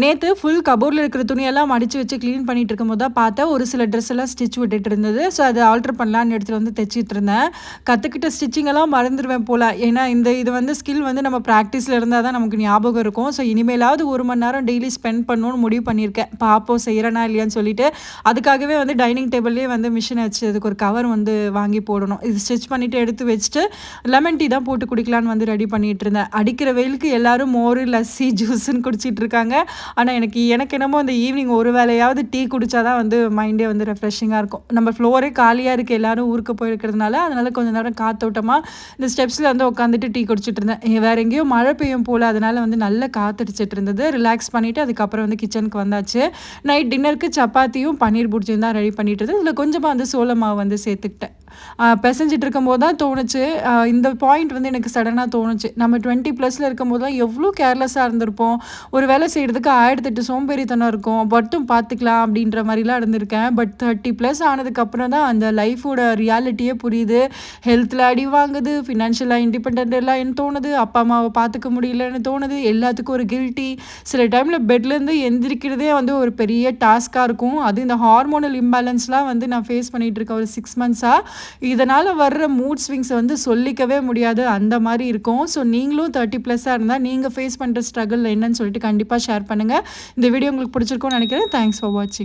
நேத்து ஃபுல் கபோர்ட்ல இருக்கிற துணியெல்லாம் மடிச்சு வச்சு கிளீன் பண்ணிட்டு இருக்கும்போது தான் பார்த்தேன், ஒரு சில ட்ரெஸ் எல்லாம் ஸ்டிச் விட்டுட்டு இருந்தது. ஸோ அத ஆல்டர் பண்ணலான்னு எடுத்துட்டு வந்து தச்சுட்டு இருந்தேன். கத்துக்கிட்ட ஸ்டிச்சிங் எல்லாம் மறந்துருவேன் போல. ஏன்னா இது வந்து ஸ்கில் வந்து நம்ம பிராக்டிஸ்ல இருந்தா தான் நமக்கு ஞாபகம் இருக்கும். ஸோ இனிமேலாவது 1 மணி நேரம் டெய்லி ஸ்பெண்ட் பண்ணணும்னு முடிவு பண்ணியிருக்கேன். பார்ப்போம் செய்றேனா இல்லையான்னு சொல்லிட்டு. அதுக்காகவே வந்து டைனிங் டேபிள்லேயே வந்து மிஷின் வச்சு அதுக்கு ஒரு கவர் வந்து வாங்கி போடணும். இது ஸ்டிச் பண்ணிட்டு எடுத்து வச்சுட்டு லெமன் டீ தான் போட்டு குடிக்கலான்னு வந்து ரெடி பண்ணிட்டு இருந்தேன். அடிக்கிற வெயிலுக்கு எல்லாரும் மோரு, லஸ்ஸி, ஜூஸ்ன்னு குடிச்சிட்டு இருக்காங்க. ஆனா எனக்கு என்னமோ அந்த ஈவினிங் ஒரு வேளையாவது டீ குடிச்சா தான் வந்து மைண்டே வந்து ரெஃப்ரெஷிங்கா இருக்கும். நம்ம ஃப்ளோரே காலியா இருக்கு. எல்லாரும் ஊருக்கு போயிருக்கிறதுனால, அதனால கொஞ்ச நேரம் காத்தோட்டமா இந்த ஸ்டெப்ஸ்ல வந்து உட்காந்துட்டு டீ குடிச்சிட்டு இருந்தேன். வேற எங்கேயோ மழை பெய்யும் போல. அதனால வந்து நல்லா காத்தடிச்சிட்டு இருந்தது. ரிலாக்ஸ் பண்ணிட்டு அதுக்கப்புறம் வந்து கிச்சனுக்கு வந்தாச்சு. நைட் டின்னருக்கு சப்பாத்தியும், பன்னீர் புர்ஜியும் தான் ரெடி பண்ணிட்டு இருந்தேன். இதில கொஞ்சமா வந்து சோள மாவு வந்து சேர்த்துக்கிட்டேன். பெசஞ்சிட்டு இருக்கும்போது தான் தோணுச்சு. இந்த பாயிண்ட் வந்து எனக்கு சடனா தோணுச்சு. நம்ம 20 ப்ளஸ்ல இருக்கும்போதெல்லாம் எவ்ளோ கேர்லெஸ்ஸா இருந்திருப்போம். ஒரு வேலை செய்றதுக்கு 1008 சோம்பேறித்தனம் இருக்கும். மட்டும் பார்த்துக்கலாம் அப்படின்ற மாரிலாம் இருந்திருக்கேன். பட் 30 ப்ளஸ் ஆனதுக்கப்புறம் தான் அந்த லைஃபோட ரியாலிட்டியே புரியுது. ஹெல்த்ல அடி வாங்குது, ஃபினான்ஷியலா இண்டிபெண்டன்ட் இல்லன்னு தோணுது, அப்பா அம்மாவ பார்த்துக்க முடியலன்னு தோணுது, எல்லாத்துக்கும் ஒரு கில்ட்டி. சில டைம்ல பெட்லேருந்து எந்திரிக்கிறதே வந்து ஒரு பெரிய டாஸ்க்கா இருக்கும். அது இந்த ஹார்மோனல் இம்பேலன்ஸ்லாம் வந்து நான் ஃபேஸ் பண்ணிட்டு இருக்கேன் ஒரு 6 மந்த்ஸா. இதனால வர்ற மூட் ஸ்விங்ஸ் வந்து சொல்லிக்கவே முடியாது. அந்த மாரி இருக்கும். ஸோ நீங்களும் 30 ப்ளஸ்ஸா இருந்தா, நீங்க ஃபேஸ் பண்ற ஸ்ட்ரகிள் என்னன்னு சொல்லிட்டு கண்டிப்பா ஷேர் பண்ணுங்க. இந்த வீடியோ உங்களுக்கு பிடிச்சிருக்கும்னு நெனைக்கிறேன். தேங்க்ஸ் ஃபார் வாட்சிங்.